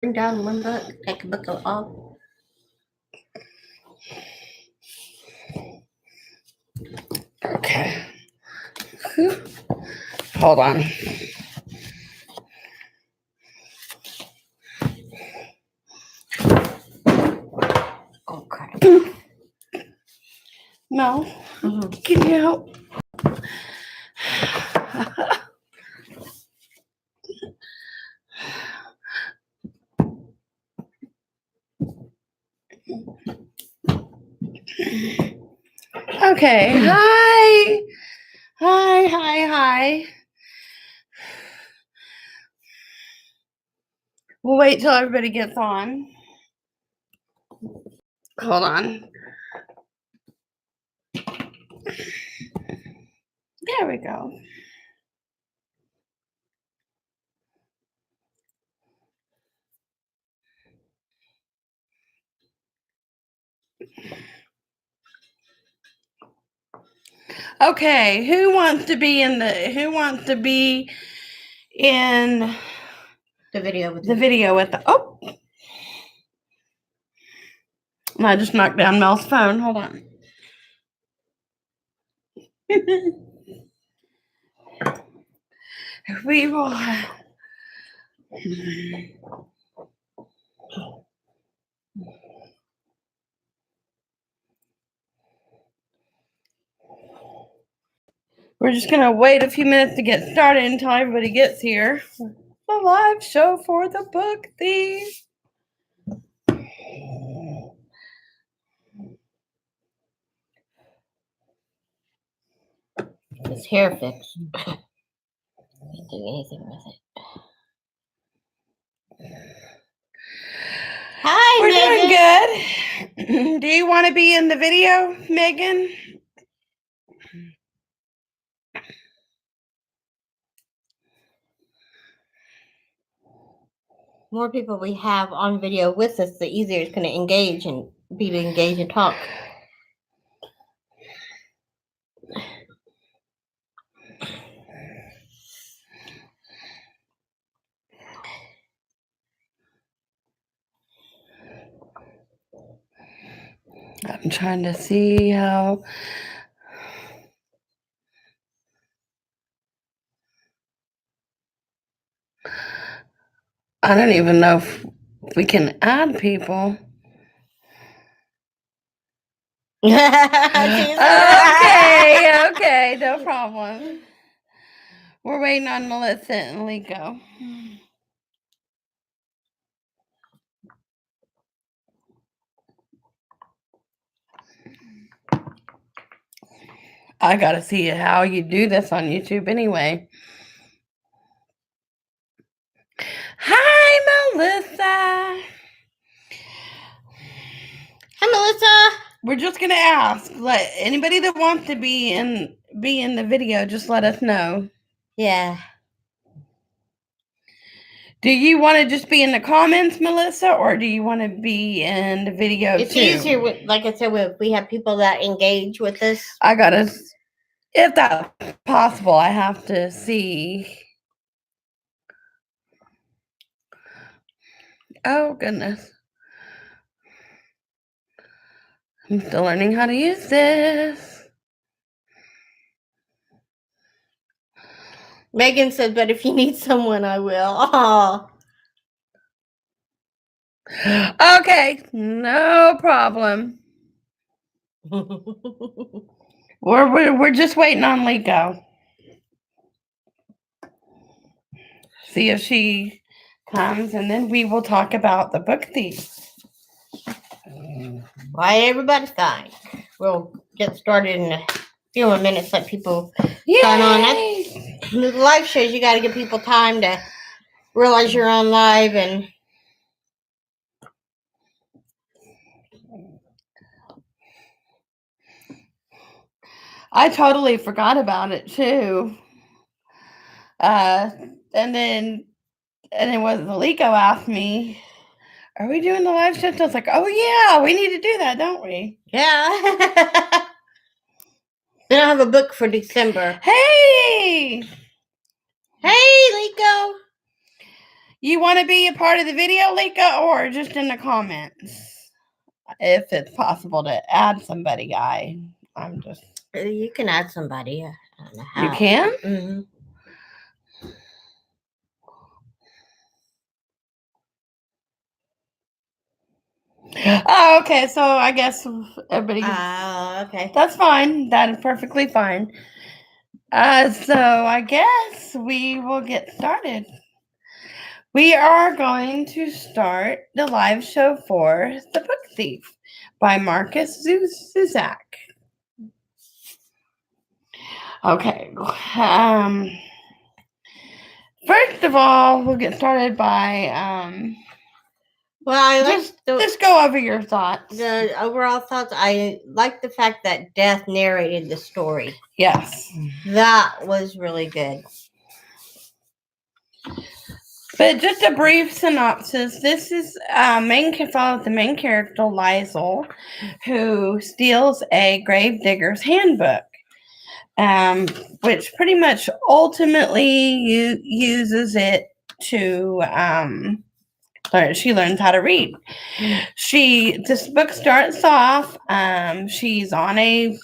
Bring down one book, take a book off. Okay. Hold on. Oh crap. Mel, can you help? Okay. Hi. Hi. We'll wait till everybody gets on. Hold on. There we go. Okay, who wants to be in the video with the oh, I just knocked down Mel's phone. Hold on. We will we're just gonna wait a few minutes to get started until everybody gets here. The live show for the book thief. His hair fix. Can't do anything with it. Hi, We're doing good. Do you want to be in the video, Megan? More people we have on video with us, the easier it's going to engage and be to engage and talk. I'm trying to see how. I don't even know if we can add people. Okay, no problem. We're waiting on Melissa and Lico. I gotta see how you do this on YouTube anyway. Hi, Melissa. Hi, Melissa. We're just gonna ask. Let anybody that wants to be in the video, just let us know. Yeah. Do you want to just be in the comments, Melissa, or do you want to be in the video it's too? It's easier, like I said, if we have people that engage with us. I gotta, if that's possible, I have to see. Oh, goodness. I'm still learning how to use this. Megan said, but if you need someone, I will. Oh. Okay, no problem. We're just waiting on Lico. See if she comes, and then we will talk about the book thief. Why, everybody's fine. We'll get started in a few more minutes. Let people sign on. The live shows, you got to give people time to realize you're on live and. I totally forgot about it too. And then was Lico asked me, "Are we doing the live show?" I was like, "Oh yeah, we need to do that, don't we?" Yeah. Then I have a book for December. Hey, Lico. You want to be a part of the video, Lika, or just in the comments? If it's possible to add somebody, I'm just... You can add somebody. I don't know how. You can? Mhm. Oh, okay. So I guess everybody... Okay. That's fine. That is perfectly fine. So I guess we will get started. We are going to start the live show for The Book Thief by Marcus Zuzak. Okay. First of all, we'll get started by Well, I like just go over your thoughts. the overall thoughts. I like the fact that Death narrated the story. Yes. That was really good. But just a brief synopsis. This is follows the main character, Liesel, who steals a gravedigger's handbook, which pretty much ultimately uses it to she learns how to read. This book starts off, she's on a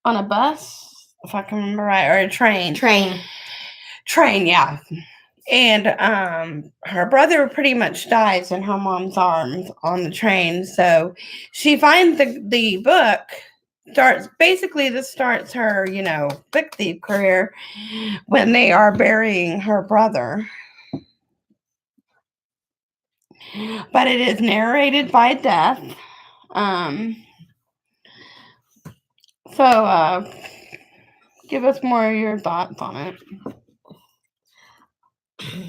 bus, if I can remember right, or a train, yeah. And her brother pretty much dies in her mom's arms on the train. So she finds the book. This starts her, book thief career when they are burying her brother. But it is narrated by Death. So give us more of your thoughts on it.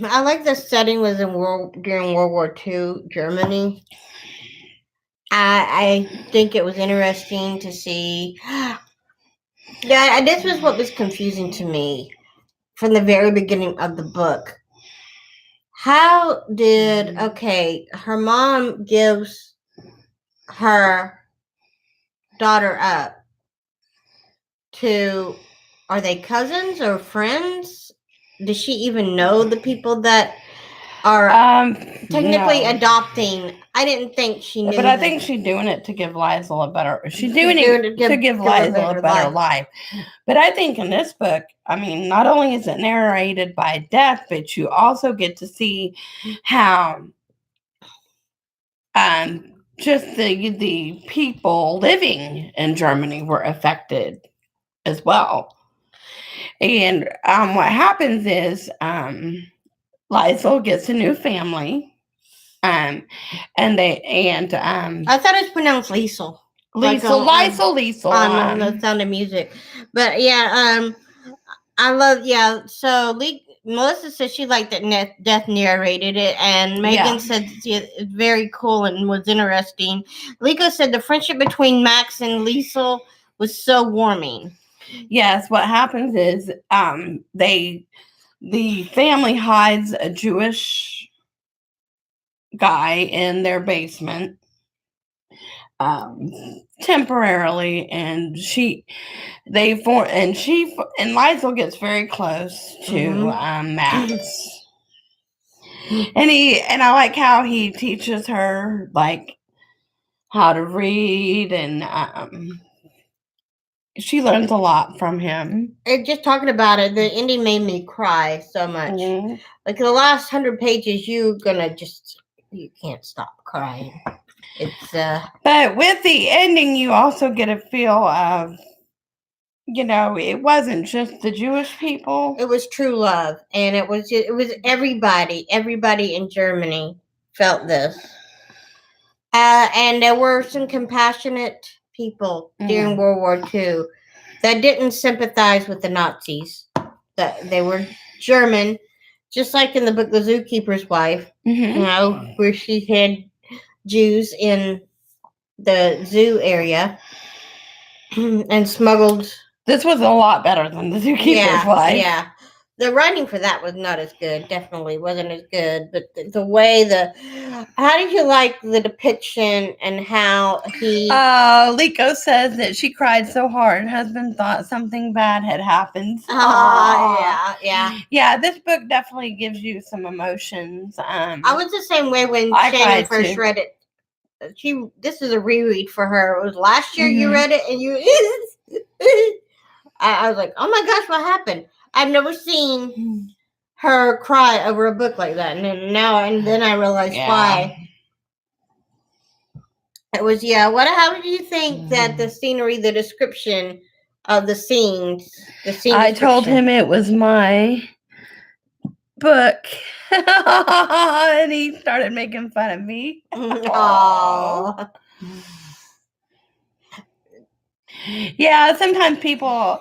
I like the setting was during World War II Germany. I think it was interesting to see. Yeah, this was what was confusing to me from the very beginning of the book. How did her mom gives her daughter up to? Are they cousins or friends? Does she even know the people that are technically adopting? I didn't think she knew. But I think she's doing it to give Liesel a better... She's doing it to give Liesel a better life. But I think in this book, I mean, not only is it narrated by Death, but you also get to see how just the people living in Germany were affected as well. And what happens is Liesel gets a new family. I thought it was pronounced Liesel. Liesel. On the Sound of Music. But yeah, I love, so Melissa said she liked that Death narrated it, and Megan said it's very cool and was interesting. Liko said the friendship between Max and Liesel was so warming. Yes, what happens is the family hides a Jewish guy in their basement temporarily, and Liesel gets very close to Max. And I like how he teaches her like how to read, and she learns a lot from him. And just talking about it, the ending made me cry so much. Mm-hmm. Like the last 100 pages, you can't stop crying. It's But with the ending, you also get a feel of, it wasn't just the Jewish people. It was true love, and it was everybody. Everybody in Germany felt this, and there were some compassionate people during World War II that didn't sympathize with the Nazis. That they were German, just like in the book The Zookeeper's Wife, where she had Jews in the zoo area and smuggled. This was a lot better than The Zookeeper's Wife. Yeah. The writing for that was not as good. Definitely wasn't as good. But the way How did you like the depiction and how he? Liko says that she cried so hard, husband thought something bad had happened. Yeah. Yeah, this book definitely gives you some emotions. I was the same way when I Shannon cried first too. read it. This is a reread for her. It was last year you Mhm. read it and you. I was like, oh my gosh, what happened? I've never seen her cry over a book like that, and then I realized why. It was How did you think that the scenery, the description of the scenes, the scene? I told him it was my book, and he started making fun of me. Aww. Yeah, sometimes people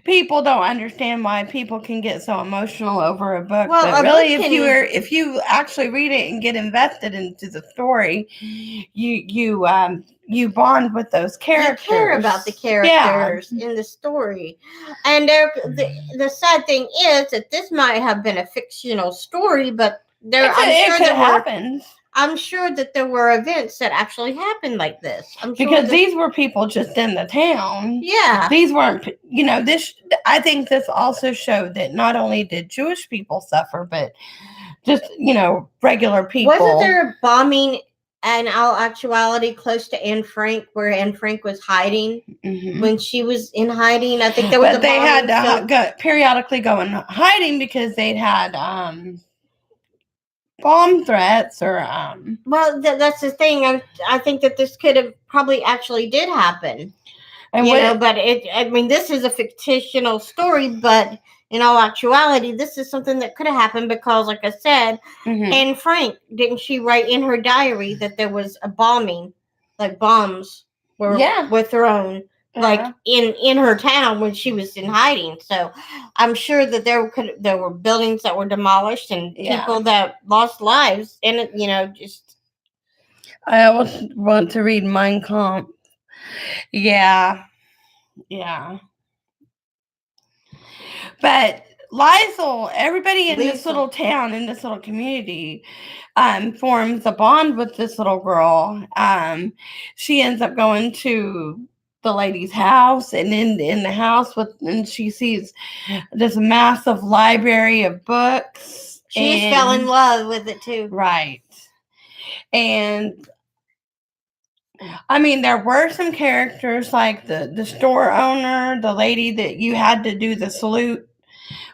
don't understand why people can get so emotional over a book. Well, but a really, book if you actually read it and get invested into the story, you bond with those characters. You care about the characters in the story, and the sad thing is that this might have been a fictional story, but I'm sure that there were events that actually happened like this. Because these were people just in the town. Yeah. These weren't, I think this also showed that not only did Jewish people suffer, but just, regular people. Wasn't there a bombing in all actuality close to Anne Frank where Anne Frank was hiding when she was in hiding? I think there was they had to periodically go in hiding because they'd had bomb threats or well that's the thing. I think that this could have probably actually did happen, and but this is a fictional story, but in all actuality this is something that could have happened because, like I said, Anne Frank, didn't she write in her diary that there was a bombing, like bombs were thrown like in her town when she was in hiding? So I'm sure that there were buildings that were demolished and people that lost lives, and just. I always want to read Mein Kampf. Yeah. But Liesl, everybody in this little town, in this little community, forms a bond with this little girl. She ends up going to the lady's house, and in the house and she sees this massive library of books. She fell in love with it too. Right. And there were some characters like the store owner, the lady that you had to do the salute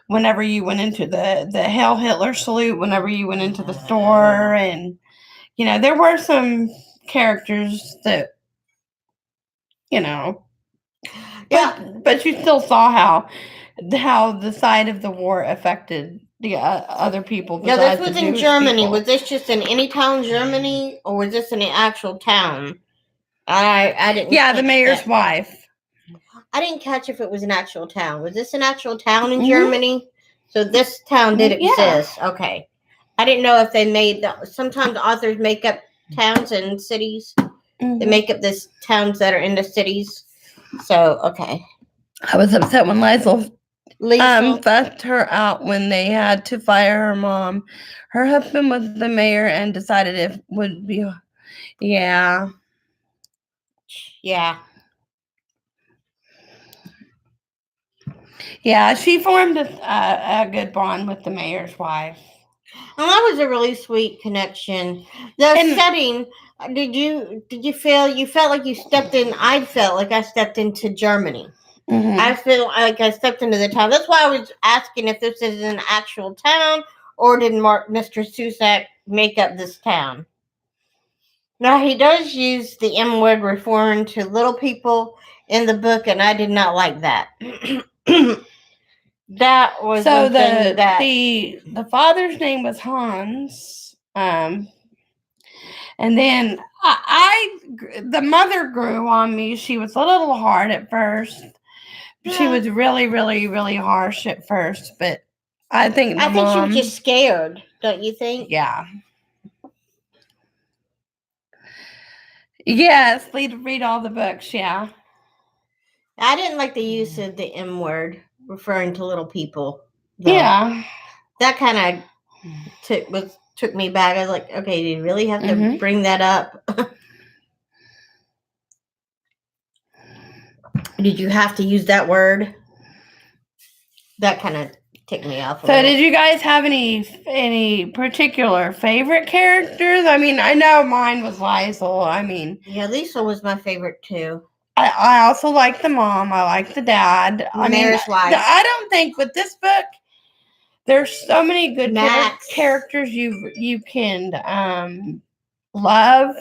whenever you went into the Hail Hitler salute, whenever you went into the store. And, there were some characters that, but you still saw how the side of the war affected the other people. Yeah, this was in Germany. People. Was this just in any town in Germany, or was this in an actual town? I didn't. Yeah, the mayor's wife. I didn't catch if it was an actual town. Was this an actual town in Germany? So this town did exist. Yeah. Okay. I didn't know if they made. Sometimes authors make up towns and cities. They make up these towns that are in the cities. So okay. I was upset when Liesl fussed her out when they had to fire her mom. Her husband was the mayor and decided it would be. Yeah. Yeah, she formed a good bond with the mayor's wife. And that was a really sweet connection. The setting, did you feel you felt like you stepped in? I felt like I stepped into Germany. I feel like I stepped into the town. That's why I was asking if this is an actual town or did Mr. Susak make up this town? Now, he does use the M word referring to little people in the book, and I did not like that. That was so the father's name was Hans, and then the mother grew on me. She was a little hard at first. She was really, really, really harsh at first, but I think she was just scared. Don't you think? Yeah. Yes, read all the books. Yeah. I didn't like the use of the M word referring to little people. Though. Yeah. That kind of took me back. I was like, okay, do you really have to Mhm. bring that up? Did you have to use that word? That kind of ticked me off. So, did you guys have any particular favorite characters? I mean, I know mine was Liesel. I mean, Yeah, Lisa was my favorite too. I also like the mom. I like the dad. I mean, Mayor's wife. I don't think with this book there's so many good Max. characters you can love.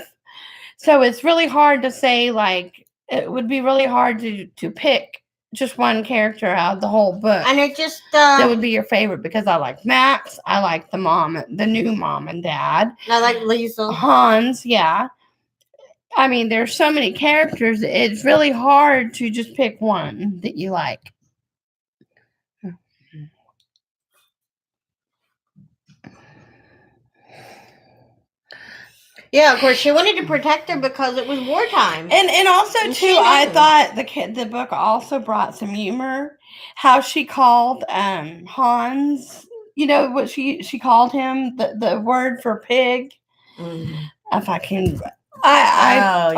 So it's really hard to say, like, it would be really hard to pick just one character out of the whole book And it just that would be your favorite, because I like Max, I like the new mom and dad. I like Lisa. Hans, yeah. I mean, there's so many characters, it's really hard to just pick one that you like. Yeah, of course, she wanted to protect her because it was wartime. And also, And too, I thought the book also brought some humor. How she called Hans, you know what she called him, the word for pig. If I can, I'll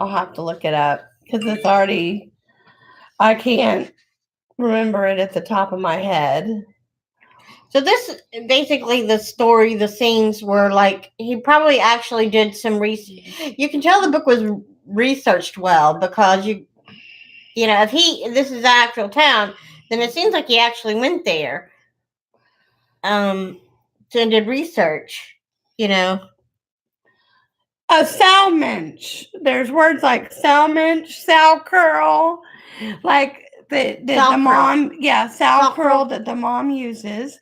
have to look it up because it's already, I can't remember it at the top of my head. So this, basically the story, the scenes were like, he probably actually did some research. You can tell the book was researched well because you know, if this is the actual town, then it seems like he actually went there and did research, you know. A Salmensch. There's words like Salmensch, Salcurl, like the mom, Salcurl that the mom uses.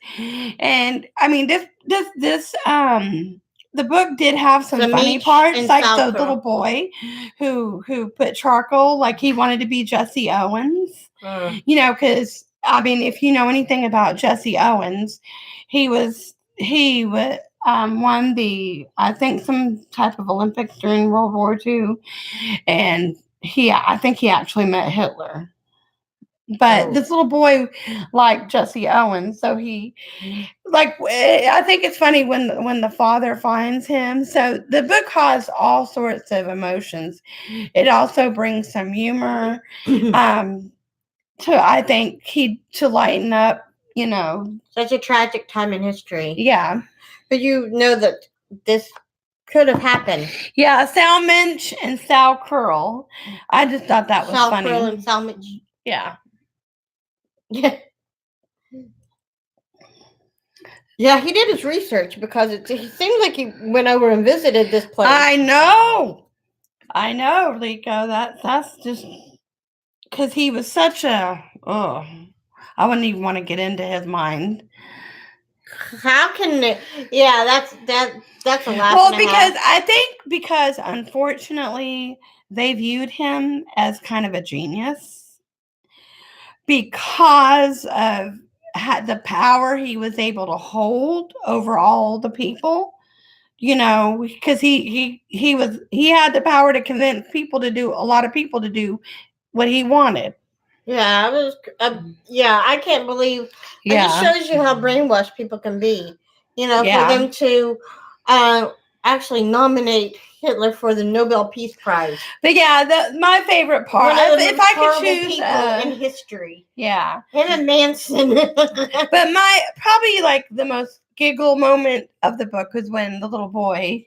And I mean, this the book did have some funny parts, like the little boy who put charcoal, like he wanted to be Jesse Owens. You know, because I mean, if you know anything about Jesse Owens, he won I think some type of Olympics during World War II, and I think he actually met Hitler. But this little boy liked Jesse Owens, so he, like, I think it's funny when the father finds him. So the book has all sorts of emotions. It also brings some humor, I think to lighten up, you know, such a tragic time in history. Yeah, but you know that this could have happened. Yeah, Salmensch and Salcurl. I just thought that was funny. Salcurl and Salmensch. Yeah. Yeah, he did his research because it seems like he went over and visited this place. I know, Lico. That's just because he was such a. Oh, I wouldn't even want to get into his mind. How can they? Yeah, that's a laugh. Well, I think because unfortunately they viewed him as kind of a genius because of the power he was able to hold over all the people, you know, because he had the power to convince a lot of people to do what he wanted. Yeah, I can't believe. Yeah. It just shows you how brainwashed people can be. You know, for them to actually nominate Hitler for the Nobel Peace Prize. But yeah, my favorite part, if I could choose people in history. Yeah, him and Manson. But my probably like the most giggle moment of the book was when the little boy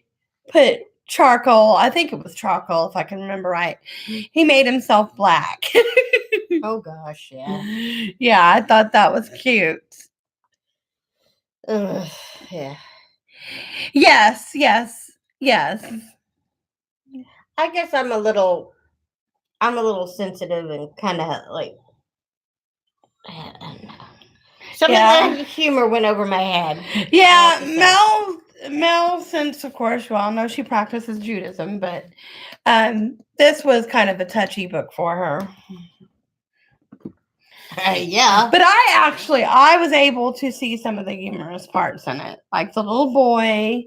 put charcoal. I think it was charcoal, if I can remember right. He made himself black. Oh gosh, yeah. Yeah, I thought that was cute. Yeah. Yes. I guess I'm a little sensitive and kind of like, I don't know. Some of the humor went over my head. Yeah, Mel, since of course you all know she practices Judaism, but this was kind of a touchy book for her. Yeah. But I was able to see some of the humorous parts in it, like the little boy.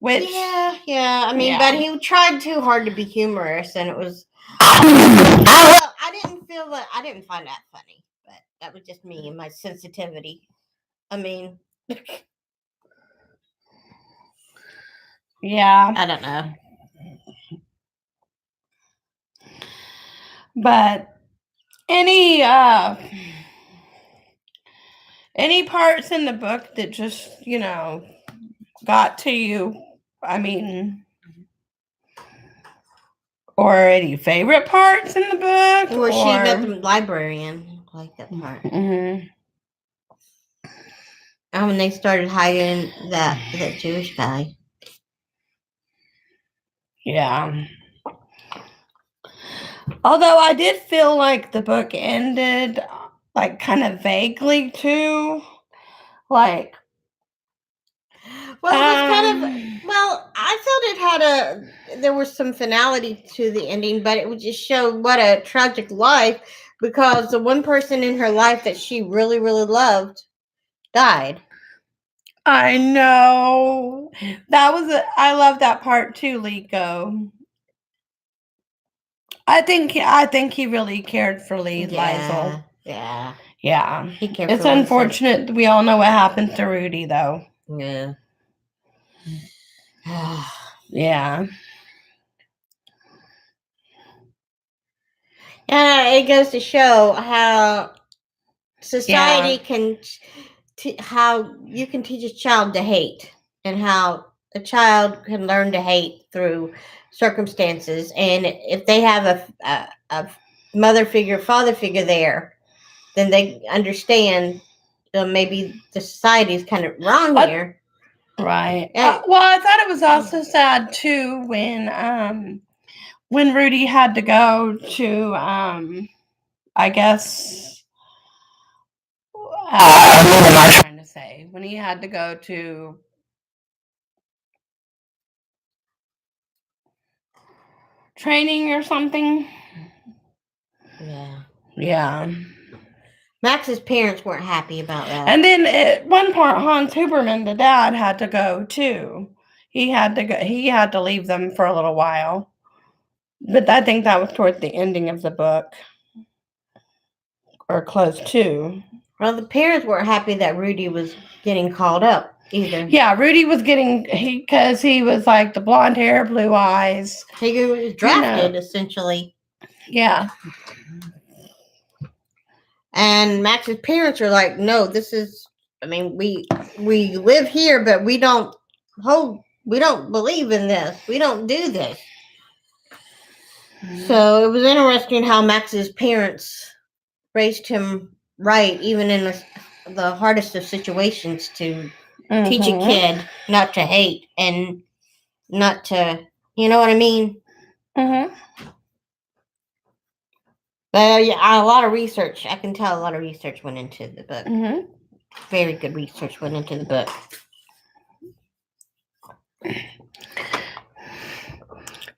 Which, yeah. I mean, but he tried too hard to be humorous, and it was. I didn't find that funny, but that was just me and my sensitivity. I mean, Yeah. I don't know. But any parts in the book that just, got to you? I mean, or any favorite parts in the book? Where she met the librarian. I like that part. Mm-hmm. And when they started hiding that Jewish guy. Yeah. Although I did feel like the book ended like kind of vaguely too. Like, well, it was kind of, well, I felt it had there was some finality to the ending, but it would just show what a tragic life, because the one person in her life that she really, really loved died. I know. I love that part too, Liko. I think he really cared for Liesl. Yeah. Yeah. He cared It's for Lisa. unfortunate we all know what happened to Rudy though. Yeah. Yeah. And it goes to show how society can, how you can teach a child to hate, and how a child can learn to hate through circumstances. And if they have a mother figure, father figure there, then they understand maybe the society is kind of wrong here. Right. Well, I thought it was also sad too when Rudy had to go to I guess what am I trying to say? When he had to go to training or something. Yeah. Yeah. Max's parents weren't happy about that. And then at one point, Hans Huberman, the dad, had to go too. He had to go. He had to leave them for a little while. But I think that was towards the ending of the book, or close to. Well, the parents weren't happy that Rudy was getting called up either. Yeah, Rudy was getting because he was like the blonde hair, blue eyes. He was drafted essentially. Yeah. And Max's parents are like, no, this is. I mean, we live here, but we don't believe in this. We don't do this. So it was interesting how Max's parents raised him right, even in the hardest of situations, to teach a kid not to hate and not to, you know what I mean? Mm-hmm. But yeah, a lot of research. I can tell a lot of research went into the book. Mm-hmm. Very good research went into the book.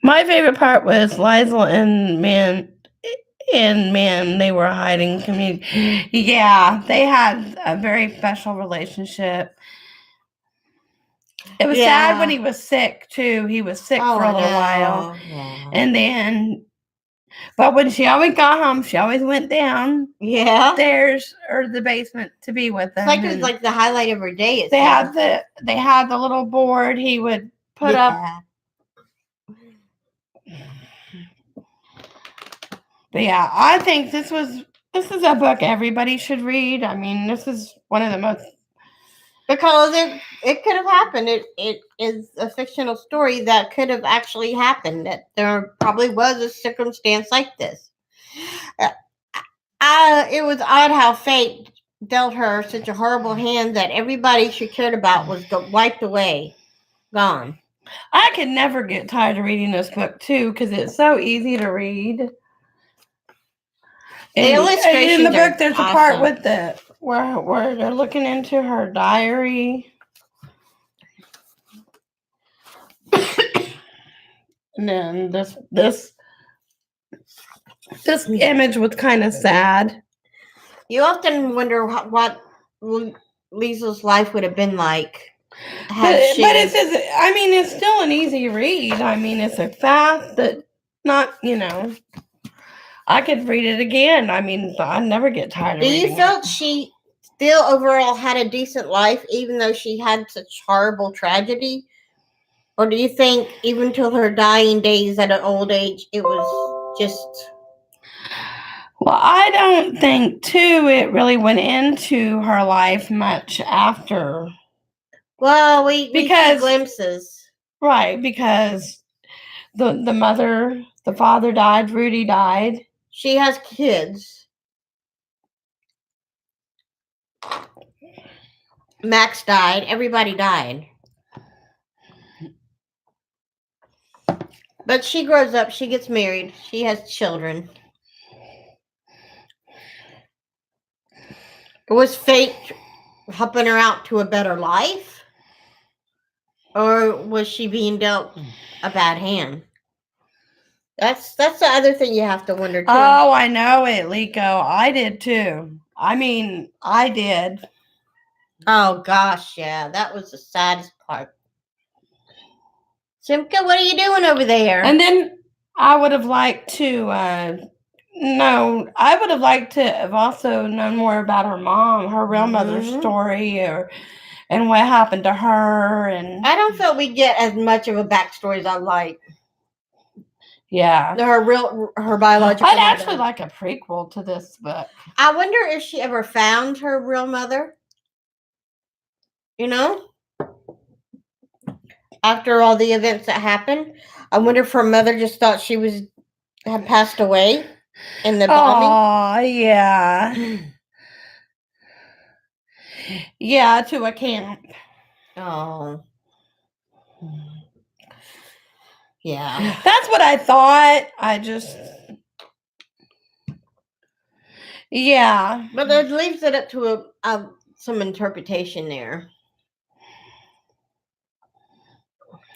My favorite part was Liesl and Man. They were hiding community. Yeah, they had a very special relationship. It was sad when he was sick too. He was sick for a little while, and then. But when she always got home, she always went down stairs or the basement to be with them. It's like it was like the highlight of her day. They had the little board he would put up. But yeah, I think this is a book everybody should read. I mean, this is one of the most, because it could have happened. It is a fictional story that could have actually happened. That there probably was a circumstance like this. It was odd how fate dealt her such a horrible hand that everybody she cared about was wiped away, gone. I could never get tired of reading this book too, because it's so easy to read. The illustrations in the book, there's awesome. A part with where they're looking into her diary. And then this image was kind of sad. You often wonder what Liesl's life would have been like. But it's still an easy read. I mean, it's a fast, but not, I could read it again. I mean, I never get tired of Do reading you feel she still overall had a decent life, even though she had such horrible tragedy? Or do you think even till her dying days at an old age, it was just... Well, I don't think, too, it really went into her life much after. Well, we see Because- glimpses. Right, because the father died, Rudy died. She has kids. Max died. Everybody died. But she grows up. She gets married. She has children. Was fate helping her out to a better life? Or was she being dealt a bad hand? That's the other thing you have to wonder, too. Oh, I know it, Lico. I did, too. I mean, I did. Oh, gosh, yeah. That was the saddest part. Simka, what are you doing over there? And then I would have liked to I would have liked to have also known more about her mom, her real mother's story, and what happened to her. And I don't feel we get as much of a backstory as I like. Yeah. Her biological I'd mother. actually like a prequel to this book. I wonder if she ever found her real mother. You know? After all the events that happened. I wonder if her mother just thought she had passed away in the bombing. Oh, yeah. Yeah, to a camp. Oh. Yeah. That's what I thought. Yeah. But it leaves it up to some interpretation there.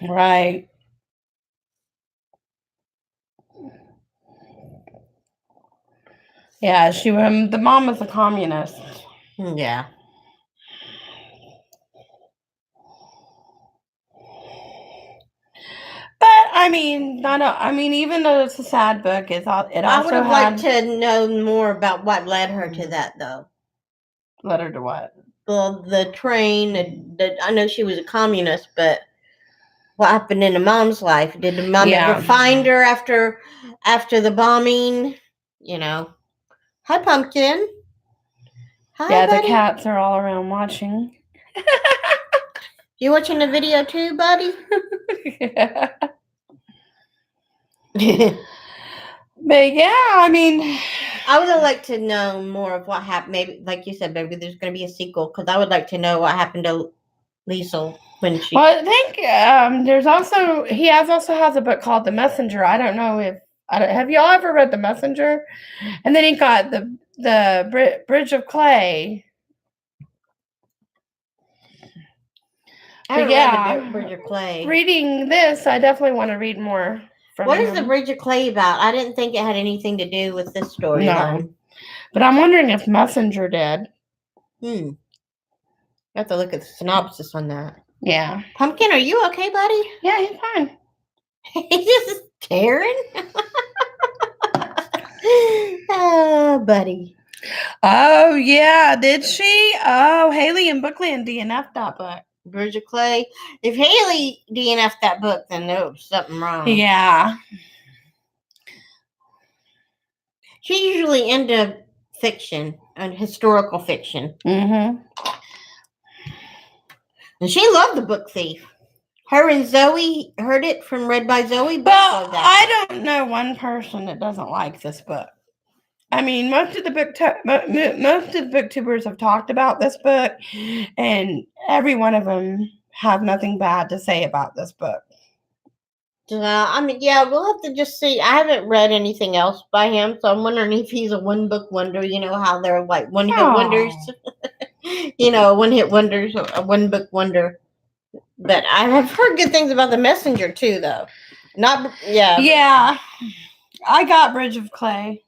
Right. Yeah, the mom was a communist. Yeah. But I mean, even though it's a sad book, it also I would have liked to know more about what led her to that, though. Led her to what? Well, the train. I know she was a communist, but what happened in the mom's life? Did the mom ever find her after the bombing? You know. Hi, Pumpkin. Hi, yeah, buddy. The cats are all around watching. You watching the video too, buddy? Yeah. But yeah, I mean, I would have liked to know more of what happened. Maybe, like you said, maybe there's going to be a sequel because I would like to know what happened to Liesel when she. Well, I think he also has a book called The Messenger. I don't know if have y'all ever read The Messenger? And then he got the Bridge of Clay. I haven't read the Bridge of Clay. Reading this, I definitely want to read more. What is the Bridge of Clay about? I didn't think it had anything to do with this story. No. But I'm wondering if Messenger did. I have to look at the synopsis on that. Yeah. Pumpkin, are you okay, buddy? Yeah, he's fine. He's just staring. Oh, buddy. Oh, yeah. Did she? Oh, Haley and Bookland DNF'd that book. Bridge of Clay. If Haley DNF'd that book, then there was something wrong. Yeah. She's usually into fiction and historical fiction. Mm-hmm. And she loved The Book Thief. Her and Zoe heard it from Read by Zoe. Well, I don't know one person that doesn't like this book. I mean, most of the booktubers have talked about this book, and every one of them have nothing bad to say about this book. I mean, yeah, we'll have to just see. I haven't read anything else by him, so I'm wondering if he's a one-book wonder. You know how they're like one-hit wonders. One-hit wonders, a one-book wonder. But I have heard good things about The Messenger too, though. Yeah, I got Bridge of Clay.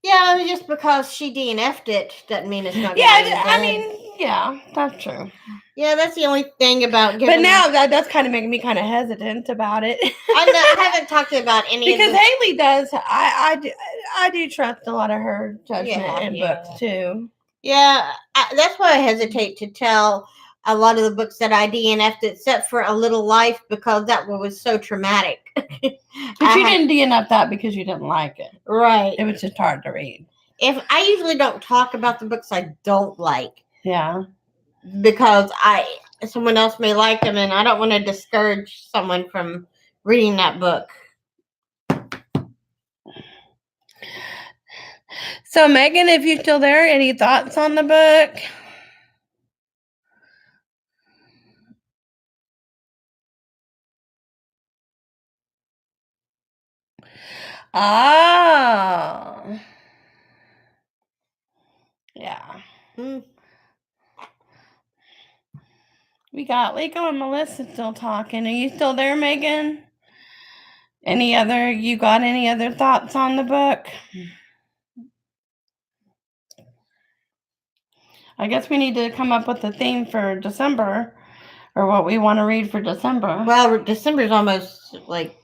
Yeah, just because she DNF'd it doesn't mean it's not. Yeah, I mean, Yeah, that's true. Yeah, that's the only thing about giving. But now that's kind of making me kind of hesitant about it. I haven't talked about any because of the, Haley does. I do trust a lot of her judgment in books too. Yeah, that's why I hesitate to tell a lot of the books that I DNF'd, except for A Little Life, because that one was so traumatic. But you didn't DNF that because you didn't like it. Right. It was just hard to read. If I usually don't talk about the books I don't like. Yeah. Because someone else may like them, and I don't want to discourage someone from reading that book. So, Megan, if you're still there, any thoughts on the book? Oh. Yeah. We got Lico and Melissa still talking. Are you still there, Megan? You got any other thoughts on the book? I guess we need to come up with a theme for December, or what we want to read for December. Well, December's almost like.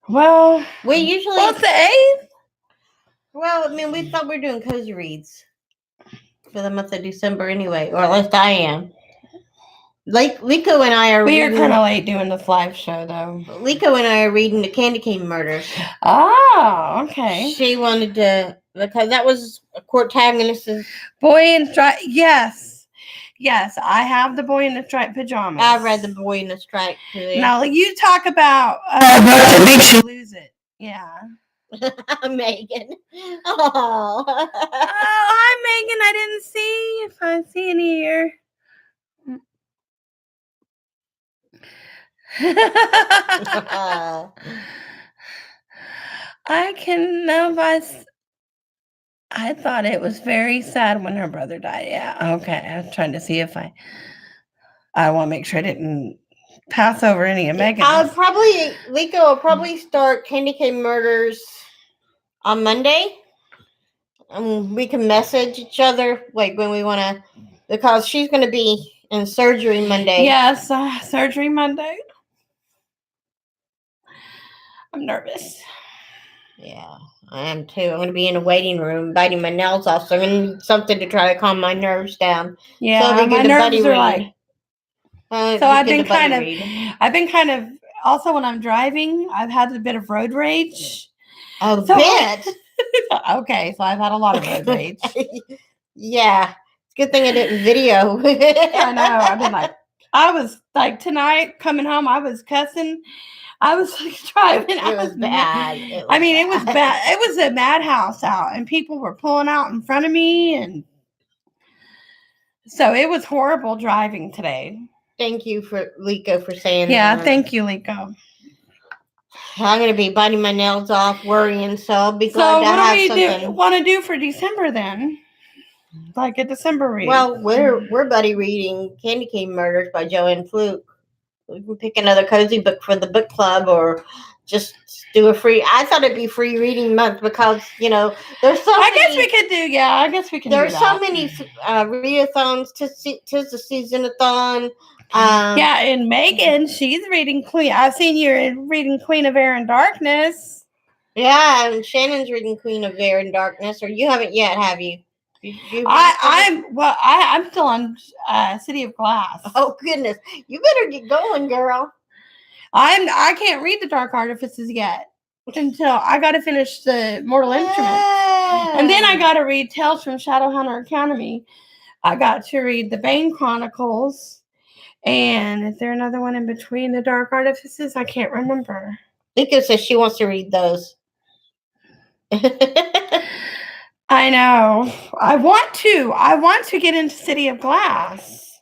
Well, we usually. Well, it's the 8th. Well, I mean, we thought we were doing cozy reads for the month of December anyway, or at least I am. Lico and I are. We are kind of late doing this live show, though. Lico and I are reading the Candy Cane Murders. Oh, okay. She wanted to, because that was a protagonist. Boy in Striped. Yes, I have the Boy in the Striped Pajamas. I read the Boy in the Striped. Now you talk about that makes you lose it. Yeah. Megan. Oh. Hi, Megan. I didn't see if I see any here. I can know if I thought it was very sad when her brother died. Yeah, okay. I was trying to see if I want to make sure I didn't pass over any of Megan's. Lico will probably start Candy Cane Murders on Monday. We can message each other like when we want to, because she's going to be in surgery Monday. Yes, surgery Monday. I'm nervous. Yeah, I am too. I'm going to be in a waiting room biting my nails off, so I'm going to need something to try to calm my nerves down. Yeah, so my nerves are like. So I've been kind of, also when I'm driving, I've had a bit of road rage. A bit? Okay, so I've had a lot of road rage. Yeah, it's a good thing I didn't video. I know. I was like tonight coming home, I was cussing. I was driving. It was bad. It was bad. It was a madhouse out, and people were pulling out in front of me, and so it was horrible driving today. Thank you for Lico for saying that. Yeah, thank you, Lico. I'm going to be biting my nails off, worrying, so I'll be glad to have something. So what do we want to do for December then? Like a December read? Well, we're buddy reading Candy Cane Murders by Joanne Fluke. We can pick another cozy book for the book club, or just do a free. I thought it'd be free reading month because there's so. I guess we could do. Yeah, I guess we can. There's so many readathons. Tis the season-a-thon. Yeah, and Megan, she's reading Queen. I've seen you reading Queen of Air and Darkness. Yeah, and Shannon's reading Queen of Air and Darkness, or you haven't yet, have you? I'm still on City of Glass. Oh goodness, you better get going, girl. I can't read the Dark Artifices yet until I got to finish the Mortal Instruments, and then I got to read Tales from Shadowhunter Academy. I got to read the Bane Chronicles, and is there another one in between the Dark Artifices? I can't remember. Lico says she wants to read those. I know. I want to get into City of Glass.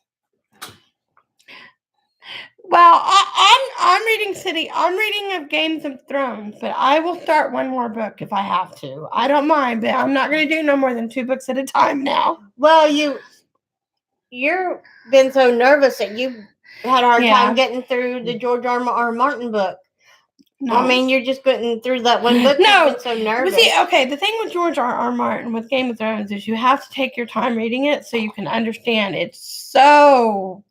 Well, I'm reading of Games of Thrones, but I will start one more book if I have to. I don't mind, but I'm not going to do no more than 2 books at a time now. Well, you've been so nervous that you had a hard time getting through the George R. Martin book. No. I mean, you're just getting through that one book. No. You've been so nervous. But see, okay, the thing with George R. Martin with Game of Thrones is you have to take your time reading it so you can understand. It's so,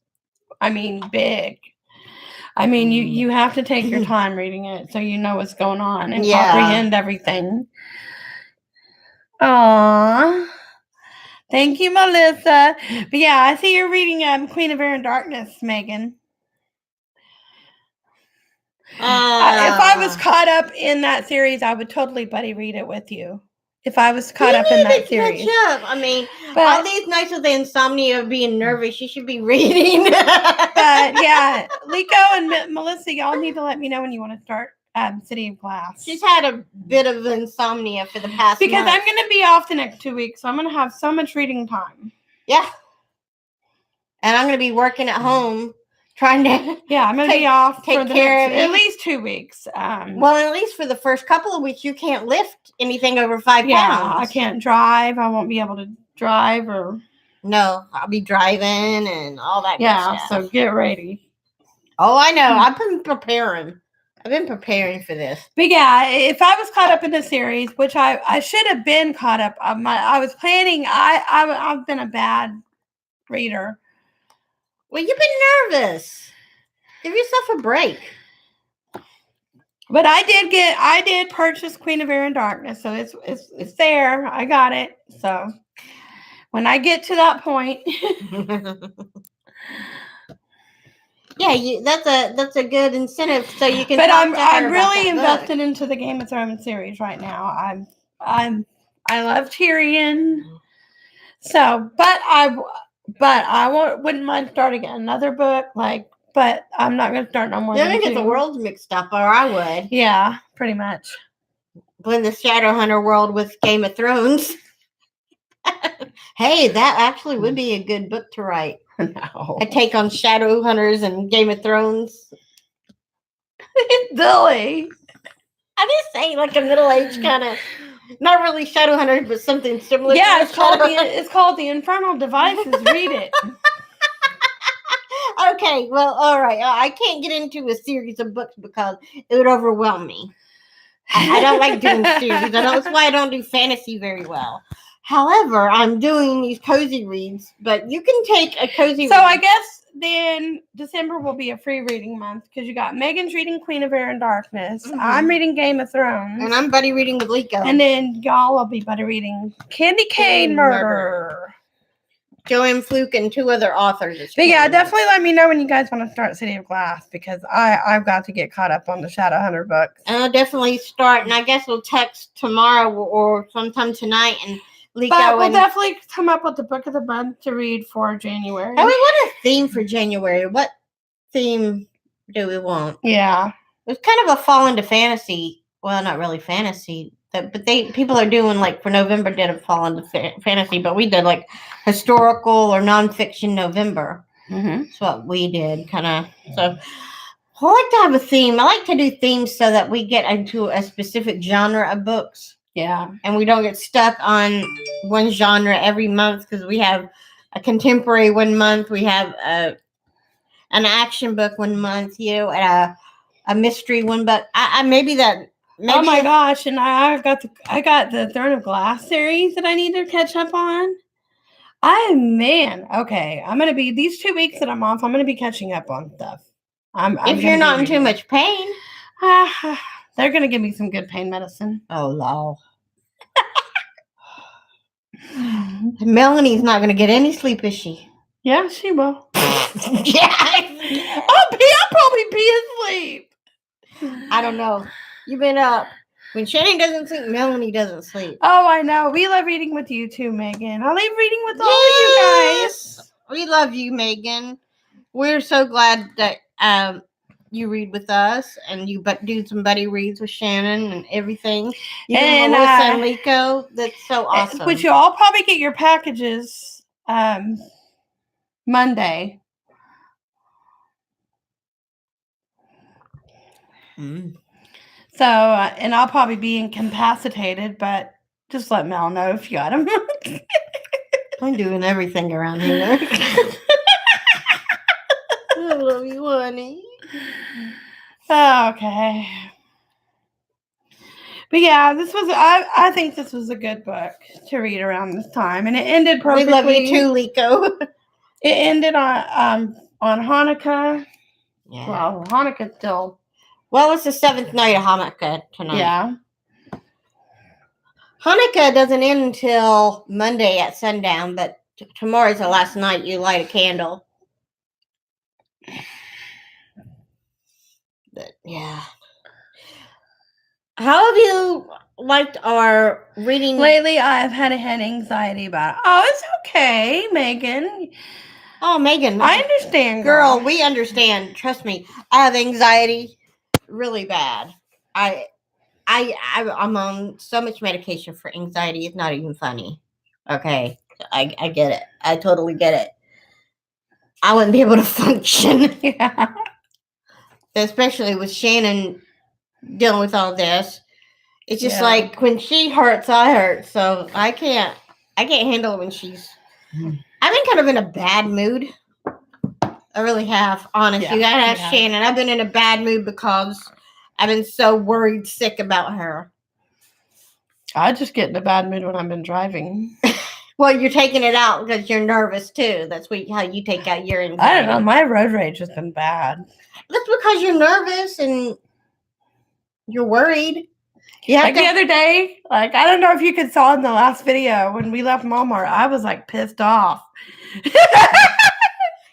big. You have to take your time reading it so you know what's going on and comprehend everything. Aww. Thank you, Melissa. But yeah, I see you're reading Queen of Air and Darkness, Megan. If I was caught up in that series, I would totally buddy read it with you. If I was caught up in that series. Catch up. I mean, all these nights with the insomnia of being nervous, you should be reading. But yeah, Lico and Melissa, y'all need to let me know when you want to start City of Glass. She's had a bit of insomnia for the past because month. I'm going to be off the next 2 weeks, so I'm going to have so much reading time. Yeah. And I'm going to be working at home trying to I'm going to be off for the care next, of at least 2 weeks. Well, at least for the first couple of weeks, you can't lift anything over 5 pounds. I can't drive. I won't be able to drive or... No, I'll be driving and all that good stuff. So get ready. Oh, I know. I've been preparing for this. But yeah, if I was caught up in the series, which I should have been caught up, I was planning. I've been a bad reader. Well, you've been nervous. Give yourself a break. But I did purchase Queen of Air and Darkness, so it's there. I got it. So when I get to that point, that's a good incentive, so you can. But I'm really invested into the Game of Thrones series right now. I love Tyrion. So, but I wouldn't mind starting another book. But I'm not going to start no more. You're going to get the worlds mixed up, or I would. Yeah, pretty much. Blend the Shadowhunter world with Game of Thrones. Hey, that actually would be a good book to write. No. A take on Shadowhunters and Game of Thrones. Silly. I'm just saying, like a middle-aged kind of, not really Shadowhunters, but something similar. Yeah, it's called The Infernal Devices. Read it. Okay, well, all right. I can't get into a series of books because it would overwhelm me. I don't like doing series. That's why I don't do fantasy very well. However, I'm doing these cozy reads, but you can take a cozy read. So I guess then December will be a free reading month because you got Megan's reading Queen of Air and Darkness. Mm-hmm. I'm reading Game of Thrones. And I'm buddy reading with Lico. And then y'all will be buddy reading Candy Cane Murder. Joanne Fluke and 2 other authors. But yeah, definitely let me know when you guys want to start City of Glass because I've got to get caught up on the Shadowhunter books. And I'll definitely start, and I guess we'll text tomorrow or sometime tonight and Lico. But we'll definitely come up with the book of the month to read for January. Oh, we want a theme for January. What theme do we want? Yeah. It's kind of a fall into fantasy. Well, not really fantasy. But people are doing, like, for November did a fall into fantasy, but we did, like, historical or nonfiction November. Mm-hmm. That's what we did, kind of. So I like to have a theme. I like to do themes so that we get into a specific genre of books. Yeah. And we don't get stuck on one genre every month because we have a contemporary one month. We have an action book one month, and a mystery one. But maybe oh my gosh! And I got the Throne of Glass series that I need to catch up on. Okay. I'm gonna be these 2 weeks that I'm off. I'm gonna be catching up on stuff. If you're not in too much pain, they're gonna give me some good pain medicine. Oh no. Melanie's not gonna get any sleep, is she? Yeah, she will. Yeah. I'll probably be asleep. I don't know. You've been up. When Shannon doesn't sleep, Melanie doesn't sleep. Oh, I know. We love reading with you too, Megan. I love reading with all of you guys. We love you, Megan. We're so glad that you read with us and you do some buddy reads with Shannon and everything. You and Melissa and Lico. That's so awesome. Which you'll all probably get your packages Monday. So, and I'll probably be incapacitated, but just let Mel know if you got them. I'm doing everything around here. I love you, honey. Okay. But yeah, this was I think this was a good book to read around this time, and it ended We perfectly. love you too, Liko. It ended on Hanukkah. Yeah. Well, Hanukkah still. Well, it's the 7th night of Hanukkah tonight. Yeah. Hanukkah doesn't end until Monday at sundown, but tomorrow's the last night you light a candle. But yeah. How have you liked our reading? Lately, I've had a head anxiety about it. Oh, it's okay, Megan. Oh, Megan. I understand, girl. We understand. Trust me. I have anxiety really bad. I'm on so much medication for anxiety. It's not even funny. Okay. I get it. I totally get it. I wouldn't be able to function. Yeah. Especially with Shannon dealing with all this. It's just Yeah. like when she hurts, I hurt. So I can't handle it when she's. I've been kind of in a bad mood. I really have, honestly. Yeah, I asked Shannon. I've been in a bad mood because I've been so worried sick about her. I just get in a bad mood when I've been driving. Well, you're taking it out because you're nervous too. That's how you take out your anxiety. I don't know. My road rage has been bad. That's because you're nervous and you're worried. Like the other day, like I don't know if you could saw in the last video when we left Walmart, I was like pissed off.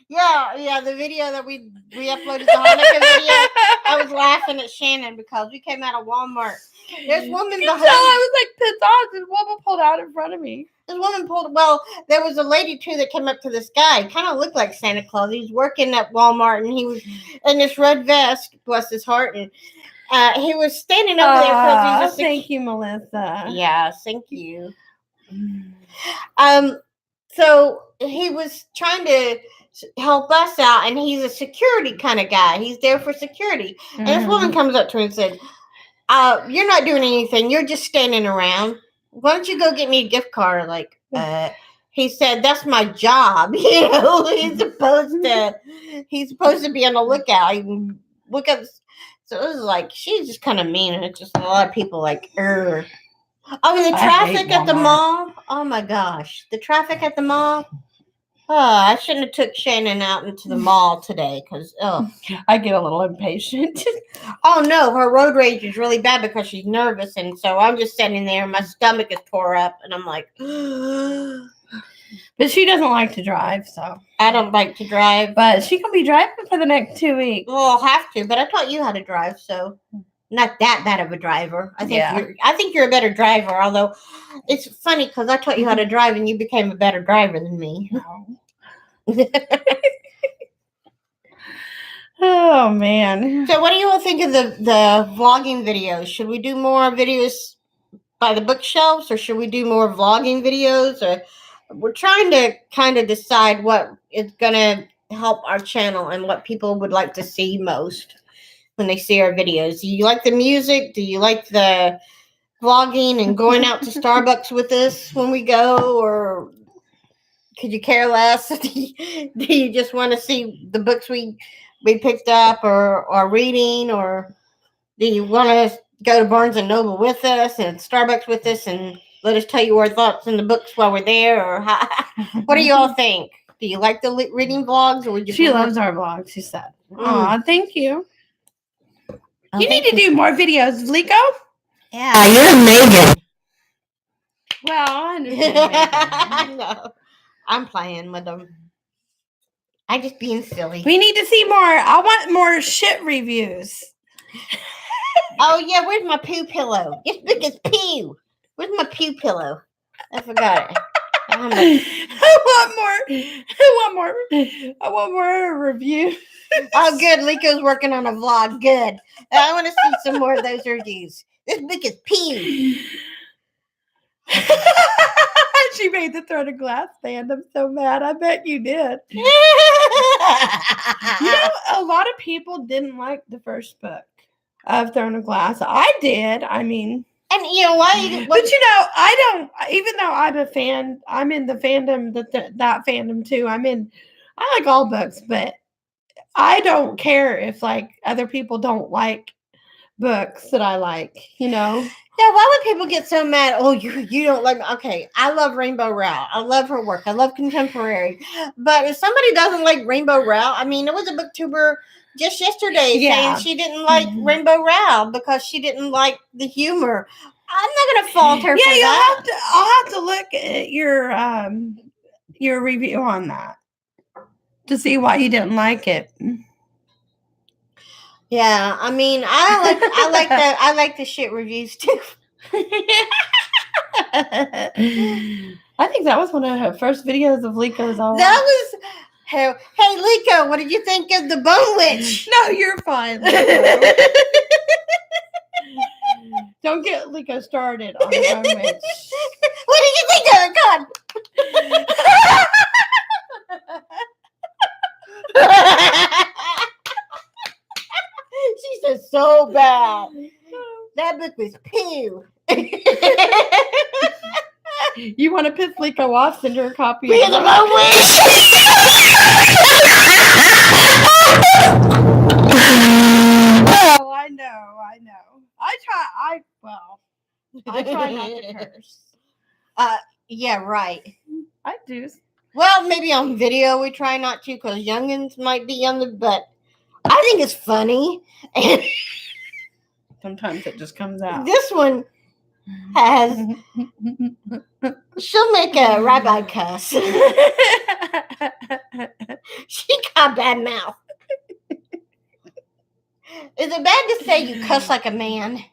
Yeah, the video that we uploaded the Hanukkah video, I was laughing at Shannon because we came out of Walmart. This woman behind. So I was like pissed off. This woman pulled out in front of me. This woman well, there was a lady too that came up to this guy. Kind of looked like Santa Claus. He was working at Walmart and he was in this red vest, bless his heart, and he was standing over there because thank you, Melissa. Yeah, thank you. So he was trying to help us out, and he's a security kind of guy. He's there for security. And this woman comes up to him and said, "You're not doing anything. You're just standing around. Why don't you go get me a gift card?" Like, he said, "That's my job." You know, he's supposed to be on the lookout. Look up. So it was like she's just kind of mean, and it's just a lot of people like, Oh, and the traffic at the mall. Oh my gosh, the traffic at the mall. Oh, I shouldn't have took Shannon out into the mall today because I get a little impatient. Oh no, her road rage is really bad because she's nervous, and so I'm just sitting there. My stomach is tore up, and I'm like, But she doesn't like to drive, so I don't like to drive. But she can be driving for the next 2 weeks. Well, I'll have to, but I taught you how to drive, so not that bad of a driver. I think you're a better driver. Although it's funny because I taught you how to drive, and you became a better driver than me. Oh man. So what do you all think of the vlogging videos? Should we do more videos by the bookshelves, or should we do more vlogging videos? Or we're trying to kind of decide what is going to help our channel and what people would like to see most when they see our videos. Do you like the music? Do you like the vlogging and going out to Starbucks with us when we go? Or could you care less? Do you just want to see the books we picked up or reading? Or do you want to go to Barnes & Noble with us and Starbucks with us and let us tell you our thoughts in the books while we're there? Or what do you all think? Do you like the reading vlogs? Or would you? She loves our vlogs, she said. Aw, thank you. Oh, you need to do more videos, Liko. Yeah, you're Megan. Well, I understand. I know. I'm playing with them. I just being silly. We need to see more. I want more shit reviews. Oh yeah, where's my poo pillow? It's big as poo. Where's my poo pillow? I forgot it. I want more reviews. Oh, good. Liko's working on a vlog. Good. I want to see some more of those reviews. This big as poo. She made the Throne of Glass stand. I'm so mad. I bet you did. You know, a lot of people didn't like the first book of Throne of Glass. I did. I mean, and you know why? But you know, I don't. Even though I'm a fan, I'm in the fandom that fandom too. I like all books, but I don't care if like other people don't like books that I like, Yeah, why would people get so mad? Oh, you don't like. Okay, I love Rainbow Rowell. I love her work. I love contemporary. But if somebody doesn't like Rainbow Rowell, I mean, there was a booktuber just yesterday saying she didn't like Rainbow Rowell because she didn't like the humor. I'm not gonna fault her for that. I'll have to look at your review on that to see why you didn't like it. Yeah, I mean, I like the shit reviews too. I think that was one of her first videos of Lico's. That was, hey Lico, what did you think of the Bone Witch? No, you're fine. Don't get Lico started on the Bone Witch. What did you think of it? God. She said so bad. That book was pew. You want to piss Lico off? Send her a copy. Be the Bone Witch. Oh, I know. I try not to curse. Yeah, right. I do. Well, maybe on video we try not to because youngins might be on the, but I think it's funny. And sometimes it just comes out. This one has, she'll make a rabbi cuss. She got bad mouth. Is it bad to say you cuss like a man?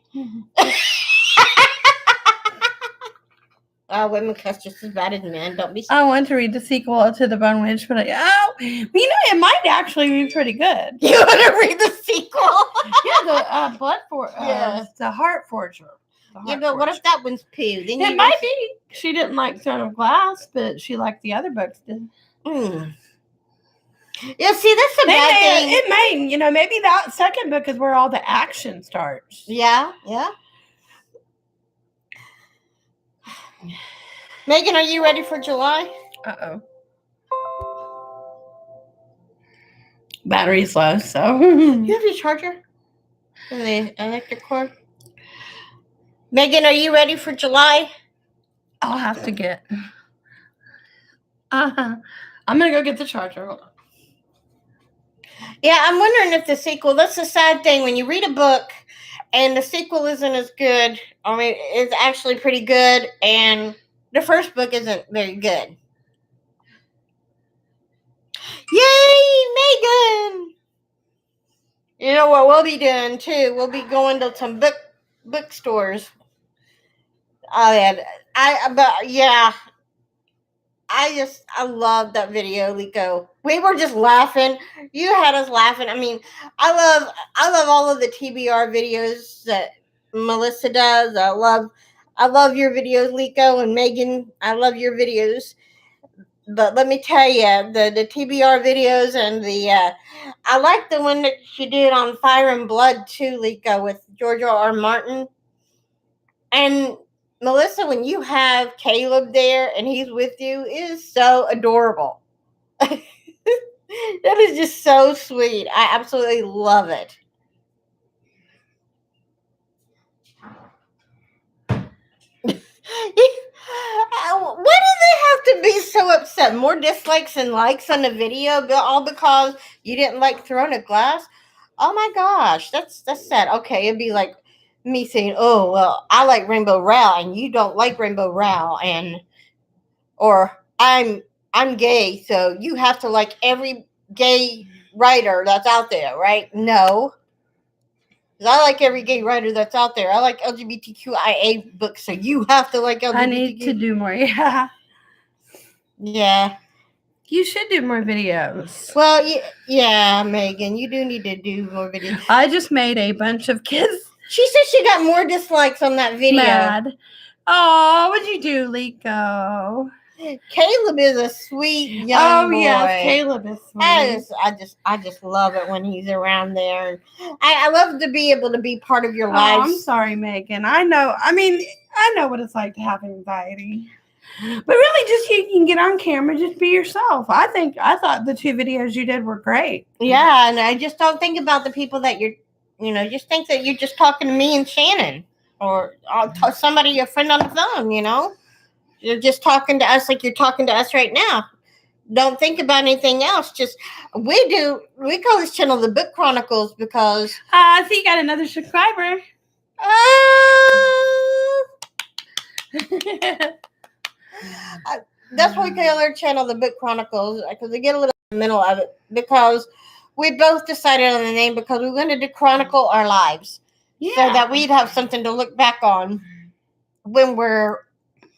Women cuss just as bad as men. Don't be. I want to read the sequel to The Bone Witch, but it might actually be pretty good. You want to read the sequel? Yeah, the Heart Forger. Yeah, but what if that one's poo? Then it might be. She didn't like Throne of Glass, but she liked the other books. Yeah, see, that's a bad thing. It may, maybe that second book is where all the action starts. Yeah. Megan, are you ready for July? Uh-oh. Battery's low, so. You have your charger? And the electric cord? Megan, are you ready for July? I'll have to get. I'm going to go get the charger. Hold on. Yeah, I'm wondering if the sequel, that's the sad thing. When you read a book and the sequel isn't as good, I mean, it's actually pretty good, and the first book isn't very good. Yay, Megan! You know what we'll be doing, too? We'll be going to some bookstores. Oh, yeah. I love that video, Lico. We were just laughing. You had us laughing. I mean, I love all of the TBR videos that Melissa does. I love your videos, Lico, and Megan. I love your videos. But let me tell you, the TBR videos and I like the one that she did on Fire and Blood too, Lico, with George R. Martin. And Melissa, when you have Caleb there and he's with you, it is so adorable. That is just so sweet. I absolutely love it. Why do they have to be so upset? More dislikes than likes on the video, all because you didn't like Throne of Glass? Oh my gosh, that's sad. Okay, it'd be like me saying, "Oh well, I like Rainbow Rowell and you don't like Rainbow Rowell," or I'm gay, so you have to like every gay writer that's out there, right? No. I like every gay writer that's out there. I like LGBTQIA books, so you have to like LGBTQ. I need to do more. Yeah. Yeah. You should do more videos. Well, yeah, Megan, you do need to do more videos. I just made a bunch of kids. She said she got more dislikes on that video. Mad. Oh, what'd you do, Lico? Caleb is a sweet young boy. Oh yeah, Caleb is sweet. I just love it when he's around there. I love to be able to be part of your life. I'm sorry, Megan. I know. I mean, I know what it's like to have anxiety. But really, just you can get on camera, just be yourself. I thought the 2 videos you did were great. Yeah, and I just don't think about the people that you're just think that you're just talking to me and Shannon, or somebody, a friend on the phone. You're just talking to us like you're talking to us right now. Don't think about anything else. Just we call this channel the Book Chronicles because I see you got another subscriber. That's why we call our channel the Book Chronicles, because we get a little in the middle of it, because we both decided on the name because we wanted to chronicle our lives, so that we'd have something to look back on when we're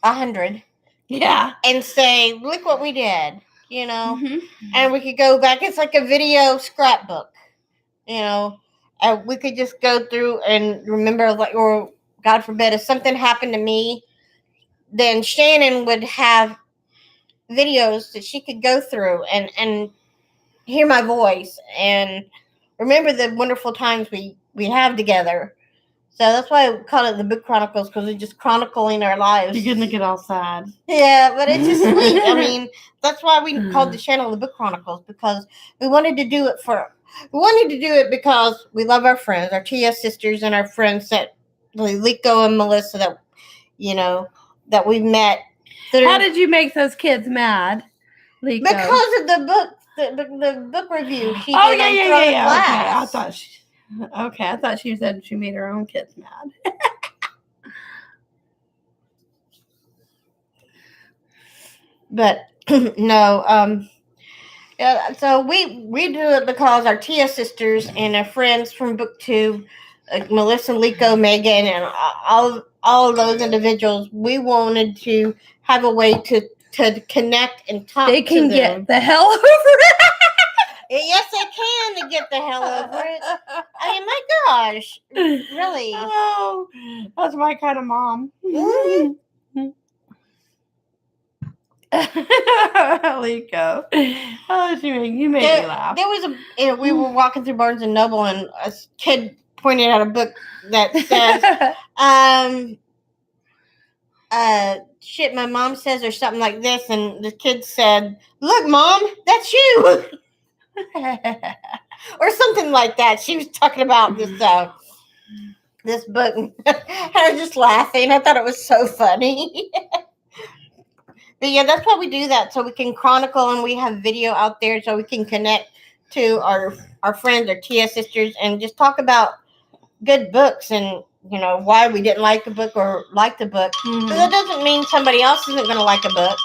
100. Yeah. And say, look what we did, Mm-hmm. and we could go back. It's like a video scrapbook, and we could just go through and remember, like, or God forbid, if something happened to me, then Shannon would have videos that she could go through and hear my voice and remember the wonderful times we have together. So that's why I call it the Book Chronicles, because we're just chronicling our lives. You're gonna get all sad. Yeah, but it's just sweet. I mean, that's why we called the channel the Book Chronicles, because we wanted to do it because we love our friends, our TS sisters, and our friends that Liko and Melissa that we met. How did you make those kids mad, Liko? Because of the book, the book review she did on Throne of Glass. Okay, I thought she said she made her own kids mad. But no, so we do it because our TS sisters and our friends from BookTube, Melissa, Liko, Megan, and all of those individuals, we wanted to have a way to connect and talk to them. They can get the hell over it. Yes, they can to get the hell over it. I mean, my gosh. Really? Oh, that's my kind of mom. Mm-hmm. Liko. Oh, you made me laugh. There was we were walking through Barnes and Noble, and a kid pointed out a book that says, shit, my mom says, or something like this, and the kid said, look, Mom, that's you. Or something like that. She was talking about this book, and I was just laughing. I thought it was so funny. But yeah, that's why we do that, so we can chronicle, and we have video out there so we can connect to our friends, our TS sisters, and just talk about good books and why we didn't like a book or like the book. Mm-hmm. But that doesn't mean somebody else isn't going to like a book.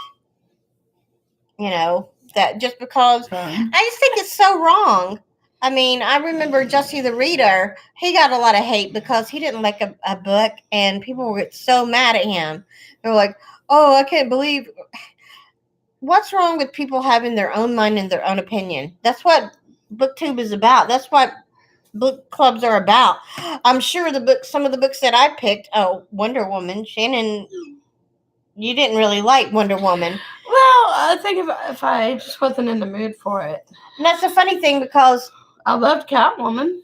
That just because I just think it's so wrong. I mean, I remember Jussie the Reader. He got a lot of hate because he didn't like a book, and people were so mad at him. They were like, oh, I can't believe. What's wrong with people having their own mind and their own opinion? That's what BookTube is about. That's what book clubs are about. I'm sure some of the books that I picked, Wonder Woman, Shannon, you didn't really like Wonder Woman. Well, I think if I just wasn't in the mood for it. And that's the funny thing, because I loved Catwoman.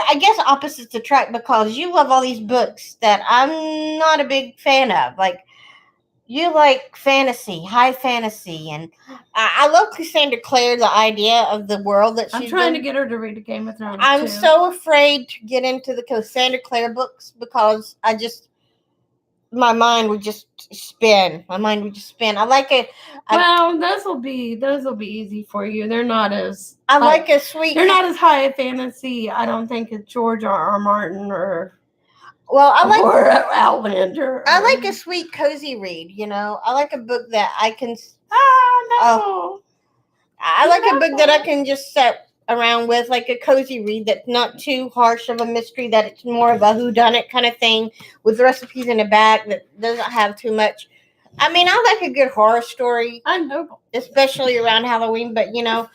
I guess opposites attract, because you love all these books that I'm not a big fan of. Like, you like fantasy, high fantasy, and I love Cassandra Clare, the idea of the world that she's I'm trying to get her to read a Game of Thrones. I'm so afraid to get into the Cassandra Clare books, because my mind would just spin. I like it. Well, those will be easy for you. They're not as. like a sweet. They're not as high a fantasy, I don't think, as George R. Martin or Outlander. I like a sweet, cozy read. I like a book that I can. No. I like a book that I can just sit around with, like a cozy read that's not too harsh of a mystery, that it's more of a whodunit kind of thing with recipes in the back that doesn't have too much. I mean, I like a good horror story. I know. Especially around Halloween, but I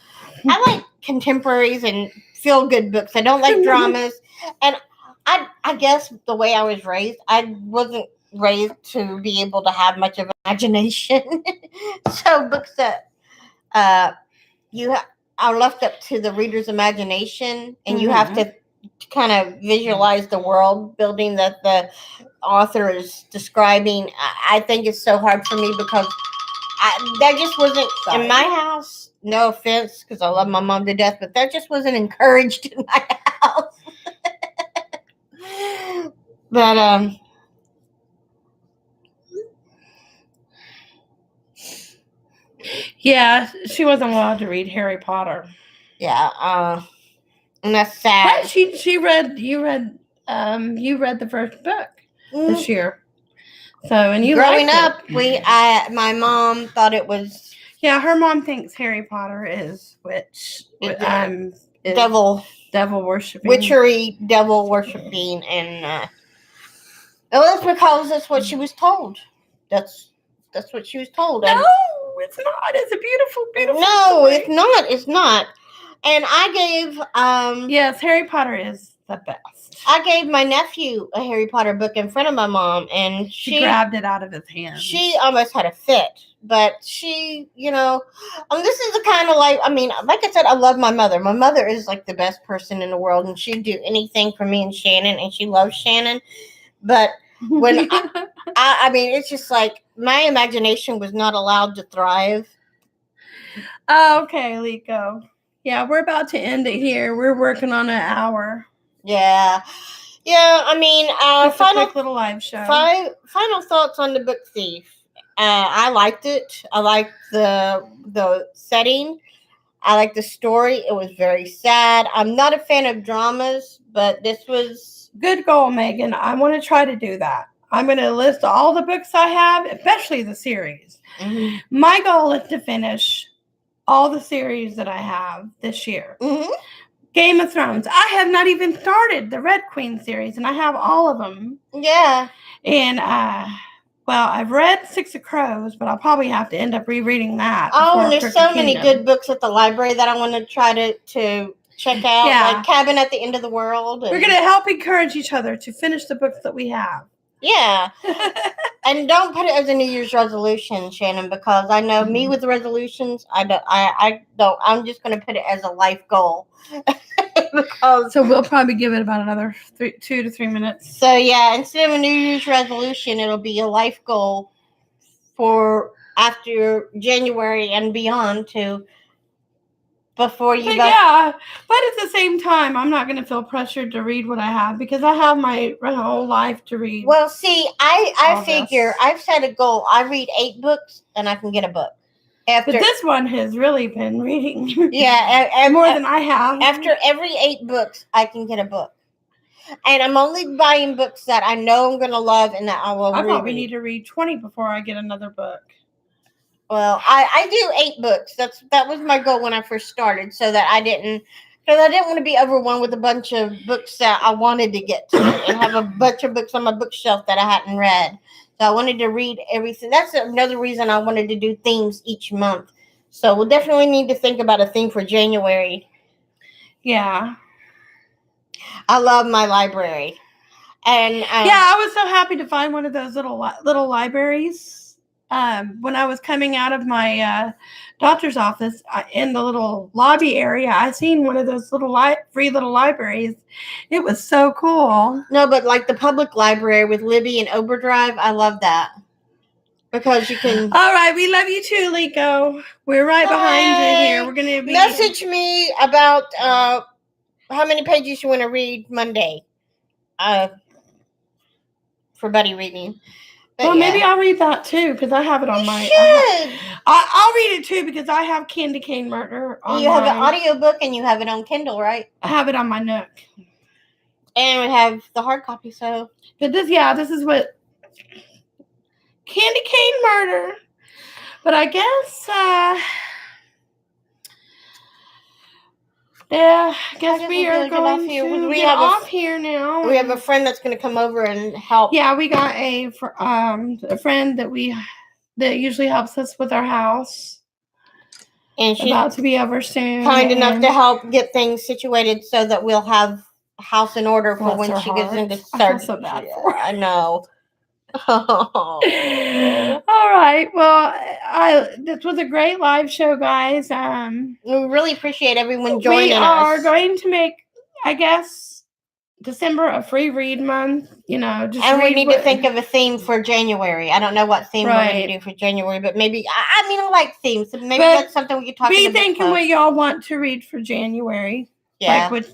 like contemporaries and feel-good books. I don't like dramas. And I guess the way I was raised, I wasn't raised to be able to have much of an imagination. So books that are left up to the reader's imagination, and you have to kind of visualize the world building that the author is describing. I think it's so hard for me, because that just wasn't in my house. No offense, because I love my mom to death, but that just wasn't encouraged in my house. But yeah, she wasn't allowed to read Harry Potter. yeah, and that's sad. But you read the first book this year. So, and you growing liked up, it. my mom thought it was her mom thinks Harry Potter is is devil worshiping, witchery, devil worshiping, and well, that's because that's what she was told. That's what she was told. No, it's not. It's a beautiful, beautiful. No, story. it's not. It's not. And I gave yes, Harry Potter is the best. I gave my nephew a Harry Potter book in front of my mom, and she grabbed it out of his hand. She almost had a fit, but she, this is the kind of like I said, I love my mother. My mother is like the best person in the world, and she'd do anything for me and Shannon, and she loves Shannon. But when I mean, it's just like my imagination was not allowed to thrive. Okay, Lico. Yeah, we're about to end it here. We're working on an hour. Yeah. I mean, final quick little live show. Final thoughts on the book Thief. I liked it. I liked the setting. I liked the story. It was very sad. I'm not a fan of dramas, but this was good goal, Megan. I want to try to do that. I'm going to list all the books I have, especially the series. Mm-hmm. My goal is to finish all the series that I have this year. Mm-hmm. Game of Thrones. I have not even started the Red Queen series, and I have all of them. Yeah. And, I've read Six of Crows, but I'll probably have to end up rereading that. Oh, and there's so many good books at the library that I want to try to check out. Yeah. Like Cabin at the End of the World. We're going to help encourage each other to finish the books that we have. Yeah. And don't put it as a New Year's resolution, Shannon, because I know me with resolutions, I don't. I'm just going to put it as a life goal. So we'll probably give it about another 2 to 3 minutes. So yeah, instead of a New Year's resolution, it'll be a life goal for after January and beyond before you. Yeah, but at the same time, I'm not going to feel pressured to read what I have because I have my whole life to read. Well, see, I figure I've set a goal. I read 8 books and I can get a book. But this one has really been reading. Yeah, and more than I have. After every 8 books, I can get a book. And I'm only buying books that I know I'm going to love and that I will read. I probably need to read 20 before I get another book. Well, I do 8 books. That was my goal when I first started, so that I didn't want to be overwhelmed with a bunch of books that I wanted to get to and have a bunch of books on my bookshelf that I hadn't read. So I wanted to read everything. That's another reason I wanted to do themes each month. So we'll definitely need to think about a theme for January. Yeah. I love my library. And I was so happy to find one of those little libraries. When I was coming out of my doctor's office in the little lobby area, I seen one of those little free little libraries. It was so cool. No, but like the public library with Libby and Overdrive, I love that. Because you can... All right, we love you too, Lico. We're right behind you here. We're going to be... Message me about how many pages you want to read Monday for buddy reading. But maybe I'll read that too because I have it on my. I'll read it too because I have Candy Cane Murder. You have an audiobook and you have it on Kindle, right? I have it on my Nook. And we have the hard copy. So, but this is what Candy Cane Murder. But I guess, I guess we are going to get off here now. We have a friend that's going to come over and help. Yeah, we got a friend that usually helps us with our house. And she's about to be over soon. Kind enough to help get things situated so that we'll have a house in order for when she gets into surgery. I feel so bad for her. I know. All right. Well, this was a great live show, guys. We really appreciate everyone joining us. We are going to make, I guess, December a free read month. And we need to think of a theme for January. I don't know what theme we're going to do for January, but maybe I like themes. So maybe that's something we could talk about. Be thinking what y'all want to read for January. Yeah. Like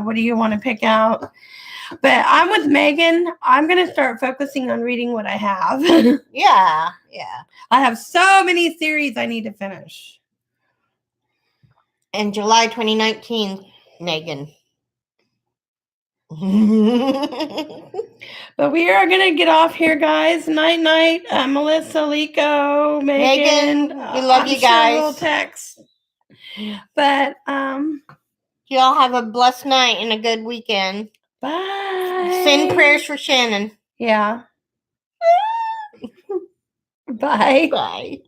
what do you want to pick out? But I'm with Megan. I'm going to start focusing on reading what I have. Yeah. I have so many series I need to finish. In July 2019, Megan. But we are going to get off here, guys. Night, night. Melissa, Lico, Megan. We love you I'm guys. Sure we'll text. But, y'all have a blessed night and a good weekend. bye. Send prayers for Shannon. Yeah. Bye. Bye.